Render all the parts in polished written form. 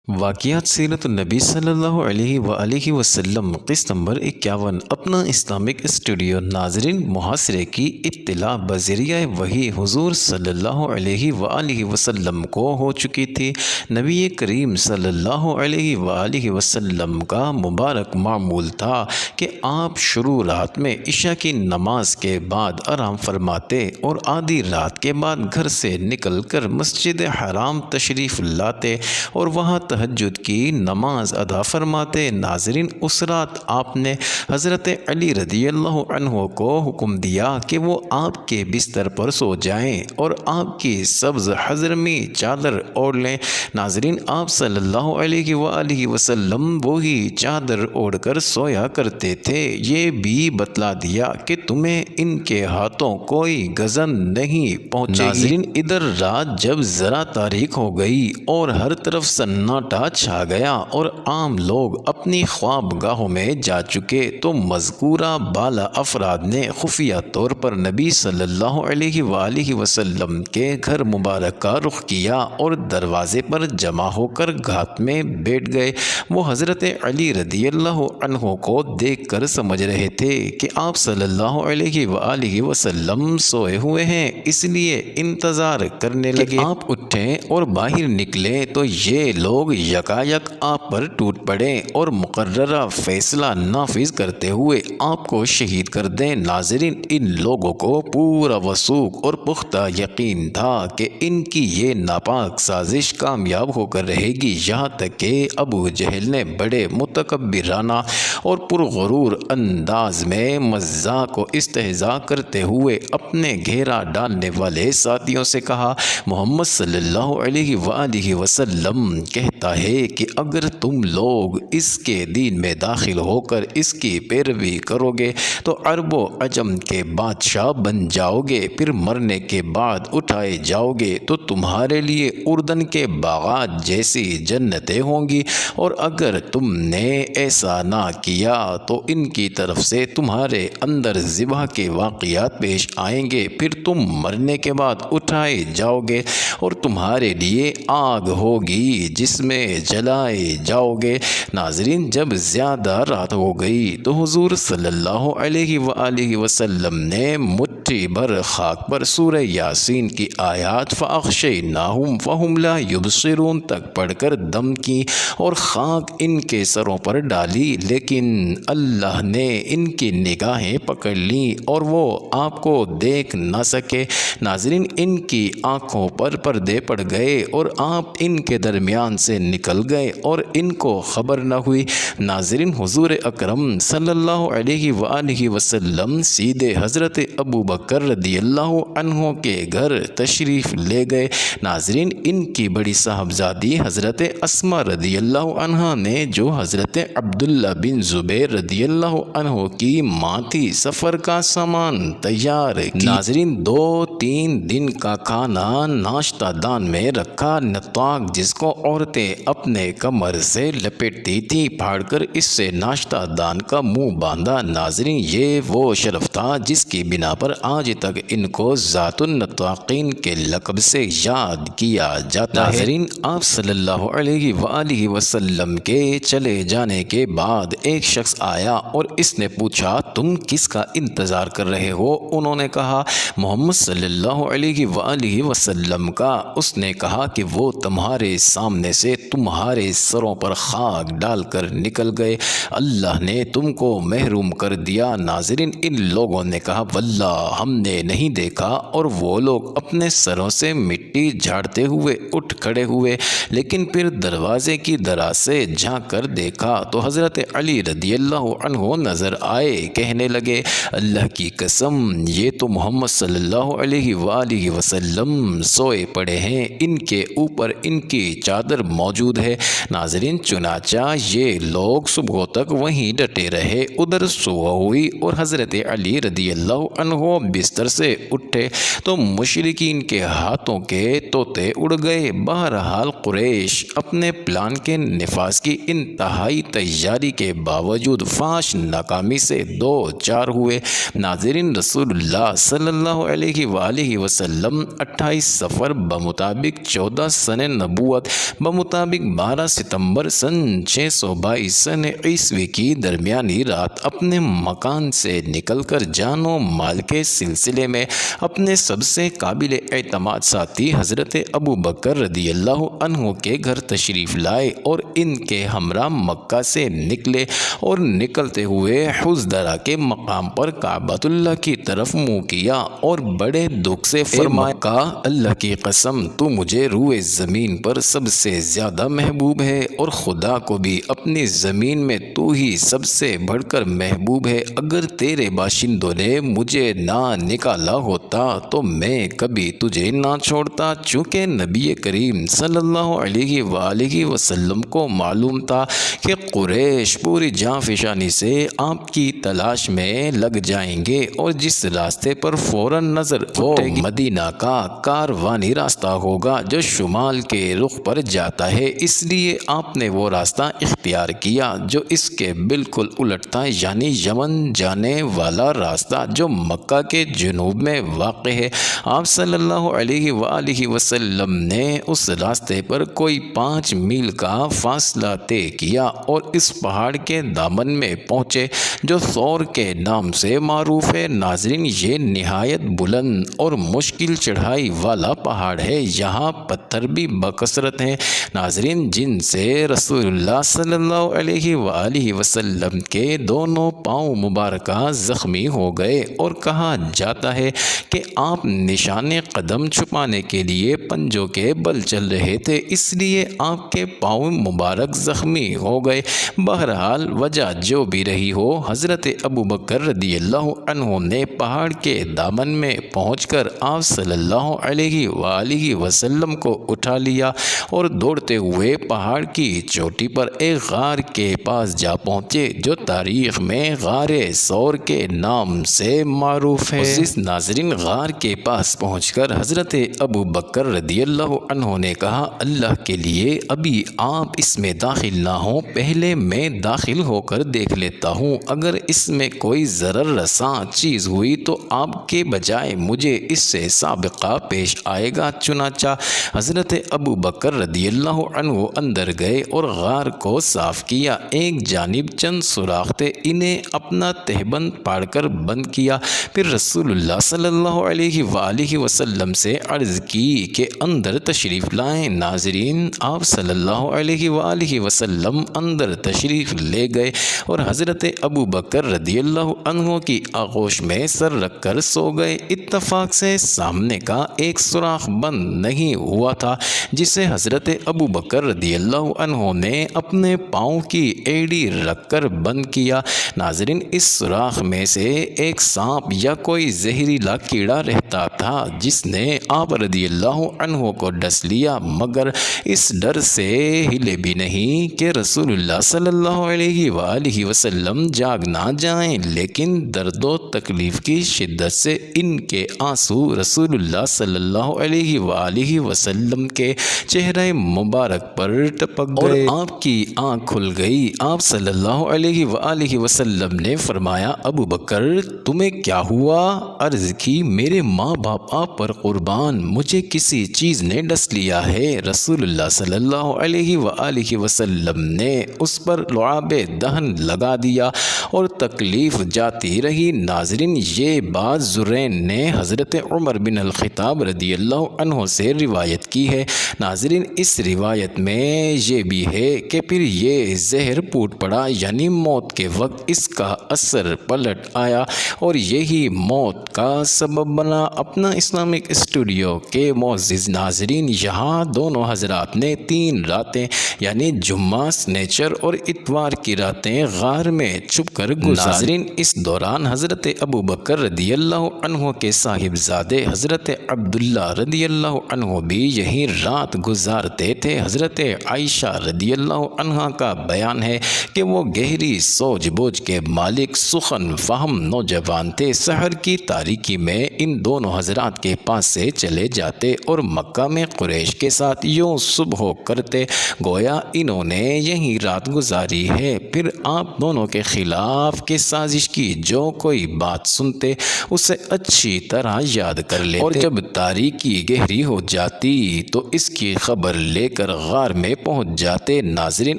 واقعات سیرت النبی صلی اللہ علیہ وآلہ وسلم قسط نمبر 51 اپنا اسلامک اسٹوڈیو ناظرین محاصرے کی اطلاع بذریعہ وحی حضور صلی اللہ علیہ وآلہ وسلم کو ہو چکی تھی۔ نبی کریم صلی اللہ علیہ وآلہ وسلم کا مبارک معمول تھا کہ آپ شروع رات میں عشاء کی نماز کے بعد آرام فرماتے اور آدھی رات کے بعد گھر سے نکل کر مسجد حرام تشریف لاتے اور وہاں تہجد کی نماز ادا فرماتے۔ ناظرین، اس رات آپ نے حضرت علی رضی اللہ عنہ کو حکم دیا کہ وہ آپ کے بستر پر سو جائیں اور آپ کی سبز حضرمی چادر اوڑھ لیں۔ ناظرین، آپ صلی اللہ علیہ وآلہ وسلم وہی چادر اوڑھ کر سویا کرتے تھے۔ یہ بھی بتلا دیا کہ تمہیں ان کے ہاتھوں کوئی گزن نہیں پہنچے گی۔ ناظرین، ادھر رات جب ذرا تاریک ہو گئی اور ہر طرف سناٹا چھا گیا اور عام لوگ اپنی خواب گاہوں میں جا چکے تو مذکورہ بالا افراد نے خفیہ طور پر نبی صلی اللہ علیہ وآلہ وسلم کے گھر مبارک کا رخ کیا اور دروازے پر جمع ہو کر گھات میں بیٹھ گئے۔ وہ حضرت علی رضی اللہ عنہ کو دیکھ کر سمجھ رہے تھے کہ آپ صلی اللہ علیہ وآلہ وسلم سوئے ہوئے ہیں، اس لیے انتظار کرنے لگے کہ آپ اٹھیں اور باہر نکلے تو یہ لوگ یکایک آپ پر ٹوٹ پڑے اور مقررہ فیصلہ نافذ کرتے ہوئے آپ کو شہید کر دیں۔ ناظرین، ان لوگوں کو پورا وثوق اور پختہ یقین تھا کہ ان کی یہ ناپاک سازش کامیاب ہو کر رہے گی، یہاں تک کہ ابو جہل نے بڑے متکبرانہ اور پرغرور انداز میں مذاق و استہزاء کرتے ہوئے اپنے گھیرا ڈالنے والے ساتھیوں سے کہا، محمد صلی اللہ علیہ وآلہ وسلم کہتا ہے کہ اگر تم لوگ اس کے دین میں داخل ہو کر اس کی پیروی کرو گے تو عرب و عجم کے بادشاہ بن جاؤ گے، پھر مرنے کے بعد اٹھائے جاؤ گے تو تمہارے لیے اردن کے باغات جیسی جنتیں ہوں گی، اور اگر تم نے ایسا نہ کیا تو ان کی طرف سے تمہارے اندر ذبح کے واقعات پیش آئیں گے، پھر تم مرنے کے بعد اٹھائے جاؤ گے اور تمہارے لیے آگ ہوگی جس میں جلائے جاؤ گے۔ ناظرین، جب زیادہ رات ہو گئی تو حضور صلی اللہ علیہ وآلہ وسلم نے مٹھی بھر خاک پر سورہ یاسین کی آیات فَأَغْشَيْنَاهُمْ فَهُمْ لَا يُبْصِرُونَ تک پڑھ کر دم کی اور خاک ان کے سروں پر ڈالی، لیکن اللہ نے ان کی نگاہیں پکڑ لیں اور وہ آپ کو دیکھ نہ سکے۔ ناظرین، ان کی آنکھوں پر پردے پڑ گئے اور آپ ان کے درمیان سے نکل گئے اور ان کو خبر نہ ہوئی۔ ناظرین، حضور اکرم صلی اللہ علیہ وآلہ وسلم سیدھے حضرت ابو بکر رضی اللہ عنہ کے گھر تشریف لے گئے۔ ناظرین، ان کی بڑی صاحبزادی حضرت اسماء رضی اللہ عنہ نے جو حضرت عبداللہ بن زبیر رضی اللہ عنہ کی ماں تھی، سفر کا سامان تیار کی۔ ناظرین، 2-3 دن کا کھانا ناشتہ دان میں رکھا، نطاق جس کو عورتیں اپنے کمر سے لپٹتی تھی پھاڑ کر اس سے ناشتہ دان کا منہ باندھا۔ ناظرین، یہ وہ شرف تھا جس کی بنا پر آج تک ان کو ذات النطاقین کے لقب سے یاد کیا جاتا ہے۔ ناظرین، آپ صلی اللہ علیہ وآلہ وسلم کے چلے جانے کے بعد ایک شخص آیا اور اس نے پوچھا، تم کس کا انتظار کر رہے ہو؟ انہوں نے کہا، محمد صلی اللہ علیہ وآلہ وسلم کا۔ اس نے کہا کہ وہ تمہارے سامنے سے تمہارے سروں پر خاک ڈال کر نکل گئے، اللہ نے تم کو محروم کر دیا۔ ناظرین، ان لوگوں نے کہا، واللہ ہم نے نہیں دیکھا، اور وہ لوگ اپنے سروں سے مٹی جھاڑتے ہوئے اٹھ کھڑے ہوئے، لیکن پھر دروازے کی دراز سے جھانک کر دیکھا تو حضرت علی رضی اللہ عنہ نظر آئے۔ کہنے لگے، اللہ کی قسم، یہ تو محمد صلی اللہ علیہ وآلہ وسلم سوئے پڑے ہیں، ان کے اوپر ان کی چادر موجود ہے۔ ناظرین، چنانچہ یہ لوگ صبح تک وہیں ڈٹے رہے۔ ادھر صبح ہوئی اور حضرت علی رضی اللہ عنہ بستر سے اٹھے تو مشرکین کے ہاتھوں کے طوطے اڑ گئے۔ بہرحال قریش اپنے پلان کے نفاذ کی انتہائی تیاری کے باوجود فاش ناکامی سے دو چار ہوئے۔ ناظرین، رسول اللہ صلی اللہ علیہ وآلہ وسلم 28 صفر بمطابق 14 سن نبوت بمطابق 12 ستمبر سن 622 سن عیسوی کی درمیانی رات اپنے مکان سے نکل کر جان و مال کے سلسلے میں اپنے سب سے قابل اعتماد ساتھی حضرت ابو بکر رضی اللہ عنہ کے گھر تشریف لائے اور ان کے ہمراہ مکہ سے نکلے اور نکلتے ہوئے حزدرہ کے مقام پر کعبۃ اللہ کی طرف منہ کیا اور بڑے دکھ سے فرمایا، اللہ کی قسم تو مجھے روئے زمین پر سب سے زیادہ محبوب ہے اور خدا کو بھی اپنی زمین میں تو ہی سب سے بڑھ کر محبوب ہے۔ اگر تیرے باشندوں نے مجھے نہ نکالا ہوتا تو میں کبھی تجھے نہ چھوڑتا، چونکہ نبی کریم صلی اللہ علیہ وآلہ وسلم کو معلوم تھا کہ قریش پوری جاں فشانی سے آپ کی تلاش میں لگ جائیں گے اور جس راستے پر فوراً نظر اٹھے گی مدینہ کا کاروانی راستہ ہوگا جو شمال کے رخ پر جاتا ہے، اس لیے آپ نے وہ راستہ اختیار کیا جو اس کے بالکل الٹ تھا، یعنی یمن جانے والا راستہ جو مکہ کے جنوب میں واقع ہے۔ آپ صلی اللہ علیہ وآلہ وسلم نے اس راستے پر کوئی 5 میل کا فاصلہ طے کیا اور اس پہاڑ کے دامن میں پہنچے جو ثور کے نام سے معروف ہے۔ ناظرین، یہ نہایت بلند اور مشکل چڑھائی والا پہاڑ ہے، یہاں پتھر بھی بکثرت ہیں ناظرین، جن سے رسول اللہ صلی اللہ علیہ وآلہ وسلم کے دونوں پاؤں مبارکہ زخمی ہو گئے اور کہا جاتا ہے کہ آپ نشان قدم چھپانے کے لیے پنجوں کے بل چل رہے تھے، اس لیے آپ کے پاؤں مبارک زخمی ہو گئے۔ بہرحال وجہ جو بھی رہی ہو، حضرت ابو بکر رضی اللہ عنہ نے پہاڑ کے دامن میں پہنچ کر آپ صلی اللہ علیہ وآلہ وسلم کو اٹھا لیا اور دوڑتے ہوئے پہاڑ کی چوٹی پر ایک غار کے پاس جا پہنچے جو تاریخ میں غار ثور کے نام سے معروف ہے۔ اس ناظرین، غار کے پاس پہنچ کر حضرت ابو بکر رضی اللہ عنہ نے کہا، اللہ کے لیے ابھی آپ اس میں داخل نہ ہوں، پہلے میں داخل ہو کر دیکھ لیتا ہوں، اگر اس میں کوئی ضرر رساں چیز ہوئی تو آپ کے بجائے مجھے اس سے سابقہ پیش آئے گا۔ چنانچہ حضرت ابو بکر رضی اللہ عنہ اندر گئے اور غار کو صاف کیا۔ ایک جانب چند سوراخ تھے، انہیں اپنا تہبند پاڑ کر بند کیا۔ پھر رسول اللہ صلی اللہ علیہ وآلہ وسلم سے عرض کی کہ اندر تشریف لائیں۔ ناظرین، آپ صلی اللہ علیہ وآلہ وسلم اندر تشریف لے گئے اور حضرت ابو بکر رضی اللہ عنہ کی آغوش میں سر رکھ کر سو گئے۔ اتفاق سے سامنے کا ایک سوراخ بند نہیں ہوا تھا جسے حضرت ابو بکر رضی اللہ عنہ نے اپنے پاؤں کی ایڑی رکھ کر بند کیا۔ ناظرین، اس سوراخ میں سے ایک سانپ یا کوئی زہریلا کیڑا رہتا تھا جس نے آپ رضی اللہ عنہ کو ڈس لیا، مگر اس ڈر سے ہلے بھی نہیں کہ رسول اللہ صلی اللہ علیہ وآلہ وسلم جاگ نہ جائیں، لیکن درد و تکلیف کی شدت سے ان کے آنسو رسول اللہ صلی اللہ علیہ وآلہ وسلم کے چہرے مبارک پر ٹپک گئے اور آپ کی آنکھ کھل گئی۔ آپ صلی اللہ علیہ وآلہ وسلم نے فرمایا، ابو بکر تمہیں کیا ہوا؟ عرض کی، میرے ماں باپ آپ پر قربان، مجھے کسی چیز نے ڈس لیا ہے۔ رسول اللہ صلی اللہ علیہ وآلہ وسلم نے اس پر لعاب دہن لگا دیا اور تکلیف جاتی رہی۔ ناظرین، یہ بات زرین نے حضرت عمر بن الخطاب رضی اللہ عنہ سے روایت کی ہے۔ ناظرین، اس روایت میں یہ بھی ہے کہ پھر یہ زہر پھوٹ پڑا، یعنی موت کے وقت اس کا اثر پلٹ آیا اور یہی موت کا سبب بنا۔ اپنا اسلامک اسٹوڈیو کے معزز ناظرین، یہاں دونوں حضرات نے 3 راتیں یعنی جمعہ، سنیچر اور اتوار کی راتیں غار میں چھپ کر ناظرین، اس دوران حضرت ابو بکر رضی اللہ عنہ کے صاحبزادے حضرت عبداللہ رضی اللہ عنہ بھی یہیں رات گزارتے تھے۔ حضرت عائشہ رضی اللہ عنہ کا بیان ہے کہ وہ گہری سوچ بوجھ کے مالک سخن فہم نوجوان تھے۔ سحر کی تاریکی میں ان دونوں حضرات کے پاس سے چلے جاتے اور مکہ میں قریش کے ساتھ یوں صبح کرتے گویا انہوں نے یہیں رات گزاری ہے۔ پھر آپ دونوں کے خلاف کی سازش کی، جو کوئی بات سنتے اسے اچھی طرح یاد کر لیتے اور جب تاریکی گہری ہو جاتی تو اس کی خبر لے کر غار میں پہنچ جاتے۔ ناظرین،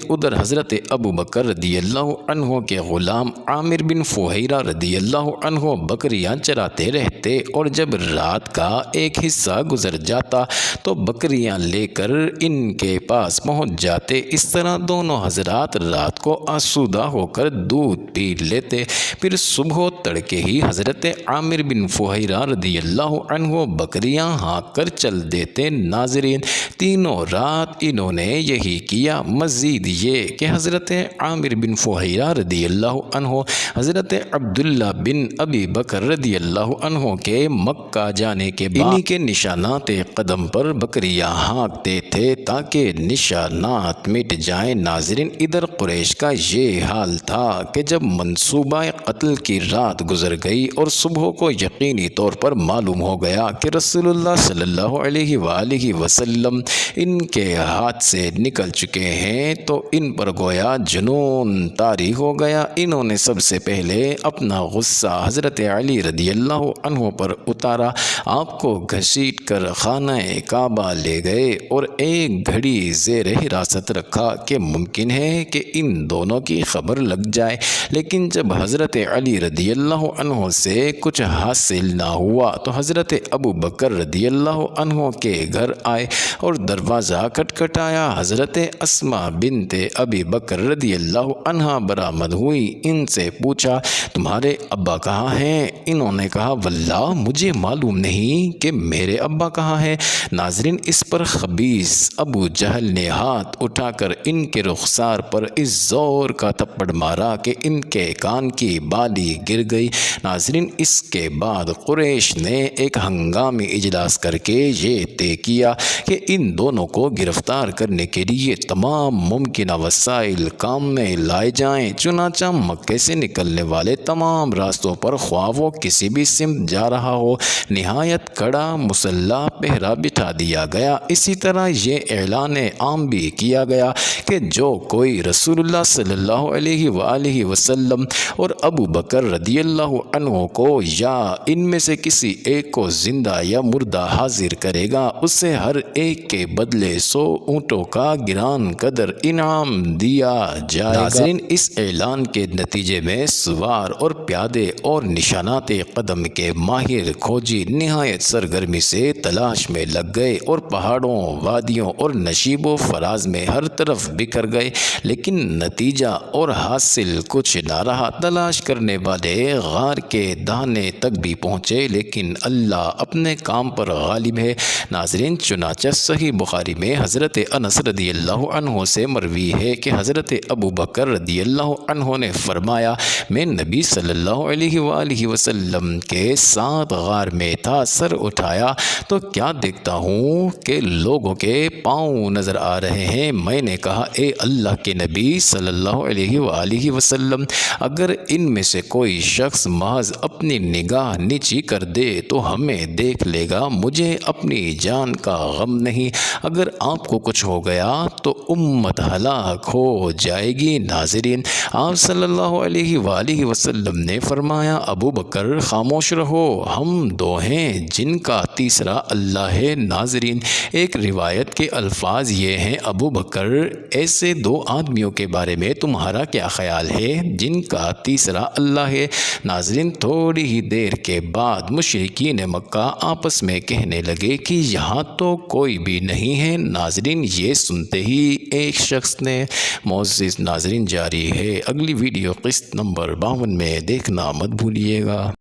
ادھر حضرت ابو بکر رضی اللہ عنہ کے غلام عامر بن فہیرہ رضی اللہ عنہ بکریاں چراتے رہتے اور جب رات کا ایک حصہ گزر جاتا تو بکریاں لے کر ان کے پاس پہنچ جاتے۔ اس طرح دونوں حضرات رات کو آسودہ ہو کر دودھ پی لیتے۔ پھر صبح تڑکے ہی حضرت عامر بن فہیرہ رضی اللہ عنہ بکریاں ہانک کر چل دیتے۔ ناظرین، تینوں رات انہوں نے یہی کیا۔ مزید یہ کہ حضرت عامر بن فہیرہ رضی اللہ عنہ حضرت عبداللہ بن ابی بکر رضی اللہ عنہ کے مکہ جانے کے بعد انہی کے نشانات قدم پر بکریاں ہانکتے تھے تاکہ نشانات مٹ جائیں۔ ناظرین، ادھر قریش کا یہ حال تھا کہ جب منصوبہ قتل کی رات گزر گئی اور صبح کو یقینی طور پر معلوم ہو گیا کہ رسول اللہ صلی اللہ علیہ وآلہ وسلم ان کے ہاتھ سے نکل چکے ہیں تو ان پر گویا جنون طاری ہو گیا۔ انہوں نے سب سے پہلے اپنا غصہ حضرت علی رضی اللہ عنہ پر اتارا، آپ کو گھسیٹ کر خانہ کعبہ لے گئے اور ایک گھڑی زیر حراست رکھا کہ ممکن ہے کہ ان دونوں کی خبر لگ جائے۔ لیکن جب حضرت علی رضی اللہ عنہ سے کچھ حاصل نہ ہوا تو حضرت ابو بکر رضی اللہ عنہ کے گھر آئے اور دروازہ کھٹکھٹایا۔ حضرت اسماء بنت ابی بکر رضی اللہ عنہ برآمد ہوئی۔ ان سے پوچھا، تمہارے ابا کہاں ہیں؟ انہوں نے کہا، واللہ مجھے معلوم نہیں کہ میرے ابا کہاں ہیں۔ ناظرین، اس پر خبیث ابو جہل نے ہاتھ اٹھا کر ان کے رخسار پر اس زور کا تھپڑ مارا کہ ان کے کان کی بالی گر گئی۔ ناظرین، اس کے بعد قریش نے ایک ہنگامی اجلاس کر کے یہ طے کیا کہ ان دونوں کو گرفتار کرنے کے لیے تمام ممکنہ وسائل کام میں لائے جائیں۔ چنانچہ مکے سے نکلنے والے تمام راستوں پر خواہ وہ کسی بھی سمت جا رہا ہو نہایت کڑا مسلح پہرا بٹھا دیا گیا۔ اسی طرح یہ اعلان عام بھی کیا گیا کہ جو کوئی رسول اللہ صلی اللہ علیہ وآلہ وسلم اور ابو بکر رضی اللہ عنہ کو یا ان میں سے کسی ایک کو زندہ یا مردہ حاضر کرے گا، اسے ہر ایک کے بدلے 100 اونٹوں کا گران قدر انعام دیا جائے گا۔ ناظرین، اس اعلان کے نتیجے میں سوار اور پیادے اور نشانات قدم کے ماہر کھوجی نہایت سرگرمی سے تلاش میں لگ گئے اور پہاڑوں، وادیوں اور نشیب و فراز میں ہر طرف بکھر گئے، لیکن نتیجہ اور حاصل کچھ نہ رہا۔ تلاش کرنے والے غار کے دہانے تک بھی پہنچے لیکن اللہ اپنے کام پر غالب ہے۔ ناظرین، چنانچہ صحیح بخاری میں حضرت انس رضی اللہ عنہ سے مروی ہے کہ حضرت ابو بکر رضی اللہ عنہ نے فرمایا، میں نبی صلی اللہ علیہ وآلہ وسلم کے ساتھ غار میں تھا، سر اٹھایا تو کیا دیکھتا ہوں کہ لوگوں کے پاؤں نظر آ رہے ہیں۔ میں نے کہا، اے اللہ کے نبی صلی اللہ علیہ وآلہ وسلم، اگر ان میں سے کوئی شخص محض اپنی نگاہ نیچی کر دے تو ہمیں دیکھ لے گا، مجھے اپنی جان کا غم نہیں، اگر آپ کو کچھ ہو گیا تو امت ہلاک ہو جائے گی۔ ناظرین، آپ صلی اللہ علیہ وآلہ وسلم نے فرمایا، ابو بکر خاموش رہو، ہم دو ہیں جن کا تیسرا اللہ ہے۔ ناظرین، ایک روایت کے الفاظ یہ ہیں، ابو بکر، ایسے دو آدمیوں کے بارے میں تمہارا کیا خیال ہے جن کا تیسرا اللہ ہے؟ ناظرین، تھوڑی ہی دیر کے بعد مشرکین مکہ آپس میں کہنے لگے کہ یہاں تو کوئی بھی نہیں ہے۔ ناظرین، یہ سنتے ہی ایک شخص نے معزز ناظرین جاری ہے، اگلی ویڈیو قسط نمبر 52 میں دیکھنا مت بھولیے گا۔